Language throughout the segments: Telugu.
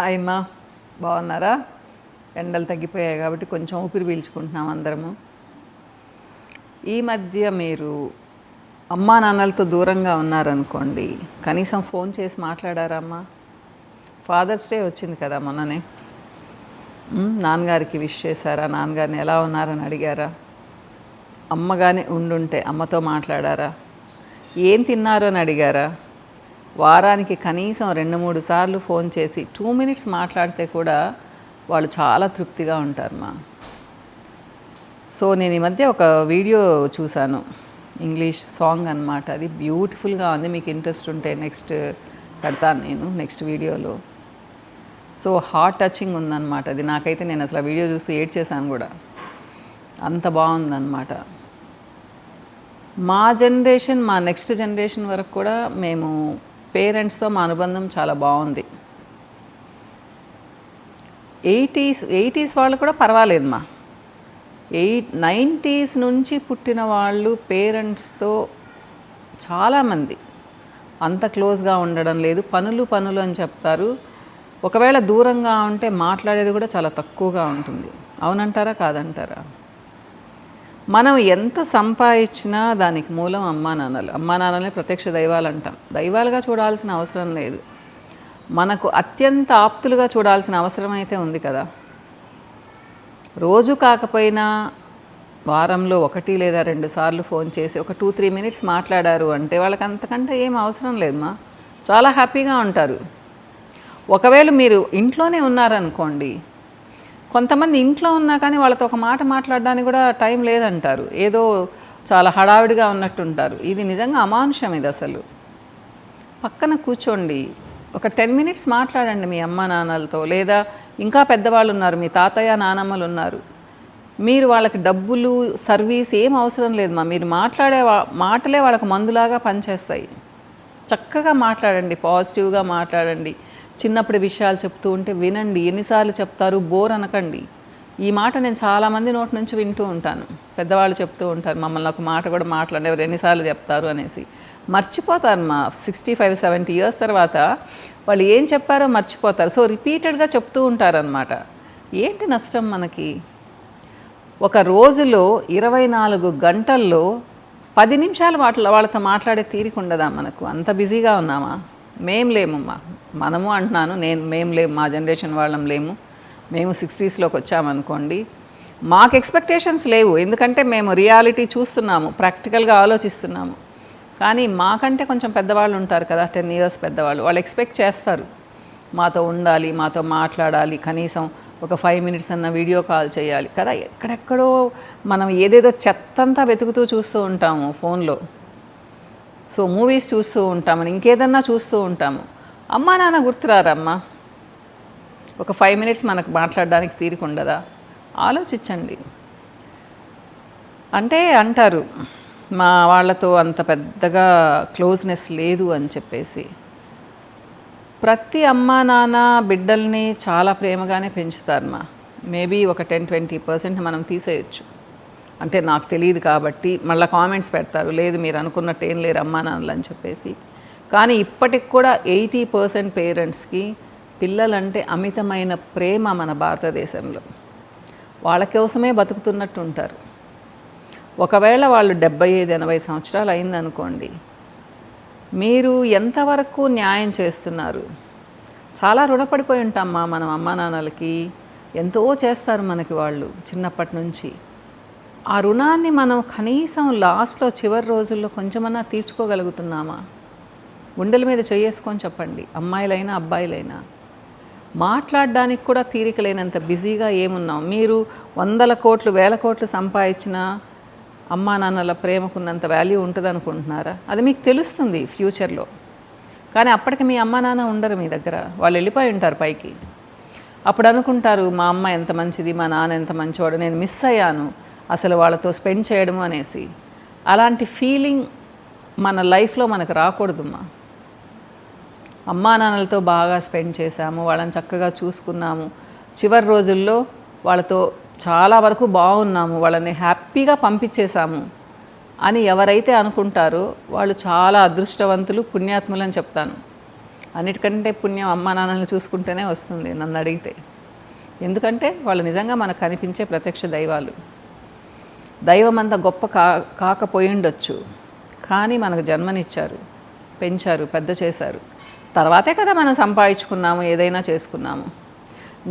హాయ్ అమ్మా, బాగున్నారా? ఎండలు తగ్గిపోయాయి కాబట్టి కొంచెం ఊపిరి పీల్చుకుంటున్నాం అందరము. ఈ మధ్య మీరు అమ్మా నాన్నలతో దూరంగా ఉన్నారనుకోండి, కనీసం ఫోన్ చేసి మాట్లాడారా అమ్మా? ఫాదర్స్ డే వచ్చింది కదా మొన్ననే. నాన్నగారికి విష్ చేశారా? నాన్నగారిని ఎలా ఉన్నారని అడిగారా? అమ్మగానే ఉండుంటే అమ్మతో మాట్లాడారా? ఏం తిన్నారు అని అడిగారా? వారానికి కనీసం 2-3 సార్లు ఫోన్ చేసి 2 మినిట్స్ మాట్లాడితే కూడా వాళ్ళు చాలా తృప్తిగా ఉంటారమ్మా. సో నేను ఈ మధ్య ఒక వీడియో చూశాను, ఇంగ్లీష్ సాంగ్ అన్నమాట. అది బ్యూటిఫుల్గా ఉంది. మీకు ఇంట్రెస్ట్ ఉంటే నెక్స్ట్ పెడతాను నేను నెక్స్ట్ వీడియోలో. సో హార్ట్ టచింగ్ ఉందన్నమాట అది. నాకైతే నేను అసలు ఆ వీడియో చూస్తూ ఏడ్చేసాను కూడా, అంత బాగుందన్నమాట. మా జనరేషన్, మా నెక్స్ట్ జనరేషన్ వరకు కూడా మేము పేరెంట్స్తో మా అనుబంధం చాలా బాగుంది. 80s వాళ్ళు కూడా పర్వాలేదమ్మా. 90s నుంచి పుట్టిన వాళ్ళు పేరెంట్స్తో చాలామంది అంత క్లోజ్గా ఉండడం లేదు. పనులు అని చెప్తారు. ఒకవేళ దూరంగా ఉంటే మాట్లాడేది కూడా చాలా తక్కువగా ఉంటుంది. అవునంటారా కాదంటారా? మనం ఎంత సంపాదించినా దానికి మూలం అమ్మా నాన్నలు. అమ్మా నాన్నలే ప్రత్యక్ష దైవాలు అంటాం. దైవాలుగా చూడాల్సిన అవసరం లేదు, మనకు అత్యంత ఆప్తులుగా చూడాల్సిన అవసరం అయితే ఉంది కదా. రోజు కాకపోయినా వారంలో 1 లేదా 2 సార్లు ఫోన్ చేసి ఒక 2-3 మినిట్స్ మాట్లాడారు అంటే వాళ్ళకి అంతకంటే ఏం అవసరం లేదమ్మా. చాలా హ్యాపీగా ఉంటారు. ఒకవేళ మీరు ఇంట్లోనే ఉన్నారనుకోండి, కొంతమంది ఇంట్లో ఉన్నా కానీ వాళ్ళతో ఒక మాట మాట్లాడడానికి కూడా టైం లేదంటారు. ఏదో చాలా హడావిడిగా ఉన్నట్టుంటారు. ఇది నిజంగా అమానుషం. ఇది అసలు పక్కన కూర్చోండి, ఒక 10 మినిట్స్ మాట్లాడండి మీ అమ్మ నాన్నలతో. లేదా ఇంకా పెద్దవాళ్ళు ఉన్నారు, మీ తాతయ్య నానమ్మలు ఉన్నారు. మీరు వాళ్ళకి డబ్బులు సర్వీస్ ఏం అవసరం లేదు మా. మీరు మాట్లాడే మాటలే వాళ్ళకి మందులాగా పనిచేస్తాయి. చక్కగా మాట్లాడండి, పాజిటివ్గా మాట్లాడండి. చిన్నప్పుడు విషయాలు చెప్తూ ఉంటే వినండి. ఎన్నిసార్లు చెప్తారు, బోర్ అనకండి. ఈ మాట నేను చాలామంది నోటి నుంచి వింటూ ఉంటాను. పెద్దవాళ్ళు చెప్తూ ఉంటారు, మమ్మల్ని ఒక మాట కూడా మాట్లాడేవారు, ఎన్నిసార్లు చెప్తారు అనేసి. మర్చిపోతారు మా 65-70 ఇయర్స్ తర్వాత వాళ్ళు ఏం చెప్పారో మర్చిపోతారు. సో రిపీటెడ్గా చెప్తూ ఉంటారనమాట. ఏంటి నష్టం మనకి? ఒక రోజులో 24 గంటల్లో 10 నిమిషాలు వాళ్ళతో మాట్లాడే తీరిక ఉండదా మనకు? అంత బిజీగా ఉన్నామా? మేం లేమమ్మా. మనము అంటున్నాను, మేము లేము, మా జనరేషన్ వాళ్ళం లేము. మేము 60స్లోకి వచ్చామనుకోండి, మాకు ఎక్స్పెక్టేషన్స్ లేవు. ఎందుకంటే మేము రియాలిటీ చూస్తున్నాము, ప్రాక్టికల్గా ఆలోచిస్తున్నాము. కానీ మాకంటే కొంచెం పెద్దవాళ్ళు ఉంటారు కదా, 10 ఇయర్స్ పెద్దవాళ్ళు. వాళ్ళు ఎక్స్పెక్ట్ చేస్తారు మాతో ఉండాలి, మాతో మాట్లాడాలి, కనీసం ఒక 5 మినిట్స్ అన్న వీడియో కాల్ చేయాలి కదా. ఎక్కడెక్కడో మనం ఏదేదో చెత్తంతా వెతుకుతూ చూస్తూ ఉంటాము ఫోన్లో. సో మూవీస్ చూస్తూ ఉంటాము, ఇంకేదన్నా చూస్తూ ఉంటాము. అమ్మా నాన్న గుర్తురారమ్మా? ఒక 5 మినిట్స్ మనకు మాట్లాడడానికి తీరిక ఉండదా? ఆలోచించండి. అంటే అంటారు మా వాళ్ళతో అంత పెద్దగా క్లోజ్నెస్ లేదు అని చెప్పేసి. ప్రతి అమ్మా నాన్న బిడ్డల్ని చాలా ప్రేమగానే పెంచుతారమ్మా. మేబీ ఒక 10-20% మనం తీసేయచ్చు. అంటే నాకు తెలియదు కాబట్టి మళ్ళీ కామెంట్స్ పెడతారు, లేదు మీరు అనుకున్నట్టు ఏం లేరు అమ్మా నాన్నలు అని చెప్పేసి. కానీ ఇప్పటికి కూడా 80% పేరెంట్స్కి పిల్లలంటే అమితమైన ప్రేమ మన భారతదేశంలో. వాళ్ళ కోసమే బతుకుతున్నట్టు ఉంటారు. ఒకవేళ వాళ్ళు 75-80 సంవత్సరాలు అయిందనుకోండి, మీరు ఎంతవరకు న్యాయం చేస్తున్నారు? చాలా రుణపడిపోయి ఉంటామ్మా మనం అమ్మా నాన్నలకి. ఎంతో చేస్తారు మనకి వాళ్ళు చిన్నప్పటి నుంచి. ఆ రుణాన్ని మనం కనీసం లాస్ట్లో చివరి రోజుల్లో కొంచెమన్నా తీర్చుకోగలుగుతున్నామా? గుండెల మీద చేసుకొని చెప్పండి, అమ్మాయిలైనా అబ్బాయిలైనా. మాట్లాడడానికి కూడా తీరిక లేనంత బిజీగా ఏమున్నాం? మీరు 100 కోట్లు 1000 కోట్లు సంపాదించినా అమ్మా నాన్నల ప్రేమకున్నంత వాల్యూ ఉంటుంది అనుకుంటున్నారా? అది మీకు తెలుస్తుంది ఫ్యూచర్లో. కానీ అప్పటికి మీ అమ్మా నాన్న ఉండరు మీ దగ్గర, వాళ్ళు వెళ్ళిపోయి ఉంటారు పైకి. అప్పుడు అనుకుంటారు మా అమ్మ ఎంత మంచిది, మా నాన్న ఎంత మంచివాడు, నేను మిస్ అయ్యాను అసలు వాళ్ళతో స్పెండ్ చేయడము అనేసి. అలాంటి ఫీలింగ్ మన లైఫ్లో మనకు రాకూడదమ్మా. అమ్మా నాన్నలతో బాగా స్పెండ్ చేశాము, వాళ్ళని చక్కగా చూసుకున్నాము, చివరి రోజుల్లో వాళ్ళతో చాలా వరకు బాగున్నాము, వాళ్ళని హ్యాపీగా పంపించేశాము అని ఎవరైతే అనుకుంటారో వాళ్ళు చాలా అదృష్టవంతులు, పుణ్యాత్ములు అని చెప్తాను. అన్నిటికంటే పుణ్యం అమ్మ నాన్నల్ని చూసుకుంటేనే వస్తుంది నన్ను అడిగితే. ఎందుకంటే వాళ్ళు నిజంగా మనకు కనిపించే ప్రత్యక్ష దైవాలు. దైవం అంత గొప్ప కాకపోయి ఉండొచ్చు, కానీ మనకు జన్మనిచ్చారు, పెంచారు, పెద్ద చేశారు. తర్వాతే కదా మనం సంపాదించుకున్నాము, ఏదైనా చేసుకున్నాము.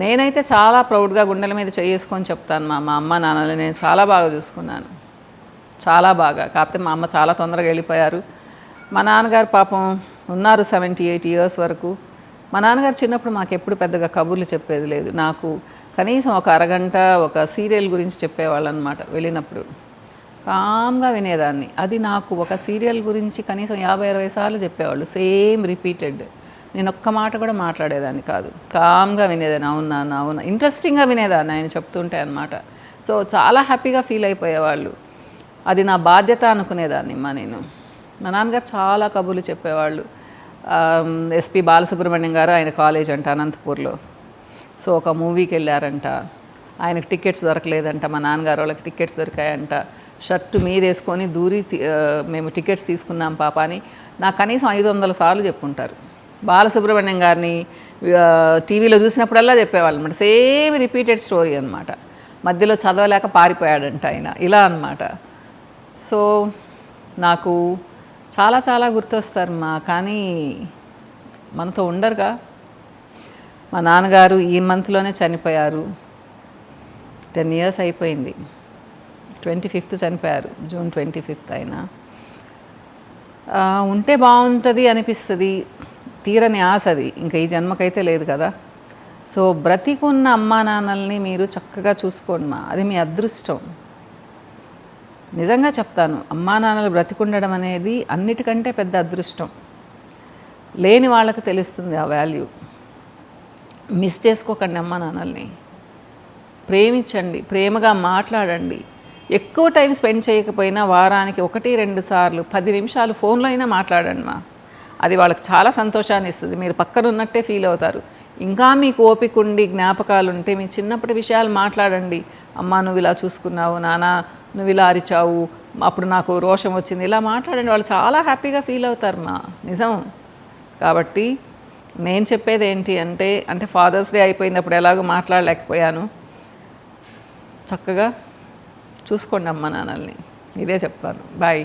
నేనైతే చాలా ప్రౌడ్గా గుండెల మీద చేసుకొని చెప్తాను, మా అమ్మ నాన్నని నేను చాలా బాగా చూసుకున్నాను, చాలా బాగా. కాకపోతే మా అమ్మ చాలా తొందరగా వెళ్ళిపోయారు. మా నాన్నగారు పాపం ఉన్నారు 78 years వరకు. మా నాన్నగారు చిన్నప్పుడు మాకు ఎప్పుడు పెద్దగా కబుర్లు చెప్పేది లేదు. నాకు కనీసం ఒక అరగంట ఒక సీరియల్ గురించి చెప్పేవాళ్ళు అనమాట. వెళ్ళినప్పుడు కామ్గా వినేదాన్ని. అది నాకు ఒక సీరియల్ గురించి కనీసం 50-60 సార్లు చెప్పేవాళ్ళు, సేమ్ రిపీటెడ్. నేను ఒక్క మాట కూడా మాట్లాడేదాన్ని కాదు, కామ్గా వినేదాన్ని. అవునా అవునా, ఇంట్రెస్టింగ్గా వినేదాన్ని ఆయన చెప్తుంటే అనమాట. సో చాలా హ్యాపీగా ఫీల్ అయిపోయేవాళ్ళు. అది నా బాధ్యత అనుకునేదాన్ని నేను. మా నాన్నగారు చాలా కబుర్లు చెప్పేవాళ్ళు. ఎస్పి బాలసుబ్రహ్మణ్యం గారు, ఆయన కాలేజ్ అంట అనంతపూర్లో. సో ఒక మూవీకి వెళ్ళారంట, ఆయనకు టికెట్స్ దొరకలేదంట, మా నాన్నగారు వాళ్ళకి టికెట్స్ దొరికాయంట. షర్టు మీద వేసుకొని దూరి మేము టికెట్స్ తీసుకున్నాం పాప అని నాకు కనీసం 500 సార్లు చెప్పుంటారు. బాలసుబ్రహ్మణ్యం గారిని టీవీలో చూసినప్పుడల్లా చెప్పేవాళ్ళు అనమాట. సేమ్ రిపీటెడ్ స్టోరీ అనమాట. మధ్యలో చదవలేక పారిపోయాడంట ఆయన, ఇలా అనమాట. సో నాకు చాలా చాలా గుర్తొస్తారు కానీ మనతో ఉండరుగా. మా నాన్నగారు ఈ మంత్లోనే చనిపోయారు. 10 years అయిపోయింది. 25th చనిపోయారు, June 25th అయినా. ఉంటే బాగుంటుంది అనిపిస్తుంది, తీరని ఆశ అది. ఇంకా ఈ జన్మకైతే లేదు కదా. సో బ్రతికున్న అమ్మా నాన్నల్ని మీరు చక్కగా చూసుకోండి అది మీ అదృష్టం. నిజంగా చెప్తాను, అమ్మా నాన్నలు బ్రతికుండడం అనేది అన్నిటికంటే పెద్ద అదృష్టం. లేని వాళ్ళకి తెలుస్తుంది ఆ వాల్యూ. మిస్ చేసుకోకండి అమ్మా నాన్నల్ని. ప్రేమించండి, ప్రేమగా మాట్లాడండి. ఎక్కువ టైం స్పెండ్ చేయకపోయినా వారానికి 1-2 సార్లు 10 నిమిషాలు ఫోన్లో అయినా మాట్లాడండి అది వాళ్ళకి చాలా సంతోషాన్ని ఇస్తుంది. మీరు పక్కన ఉన్నట్టే ఫీల్ అవుతారు. ఇంకా మీకు ఓపిక ఉండి జ్ఞాపకాలు ఉంటే మీ చిన్నప్పటి విషయాలు మాట్లాడండి. అమ్మ నువ్వు ఇలా చూసుకున్నావు, నాన్న నువ్వు ఇలా అరిచావు, అప్పుడు నాకు రోషం వచ్చింది, ఇలా మాట్లాడండి. వాళ్ళు చాలా హ్యాపీగా ఫీల్ అవుతారు నిజం. కాబట్టి నేను చెప్పేది ఏంటి అంటే ఫాదర్స్ డే అయిపోయింది, అప్పుడు ఎలాగో మాట్లాడలేకపోయాను. చక్కగా చూసుకోండి అమ్మ నాన్నల్ని, ఇదే చెప్తాను. బాయ్.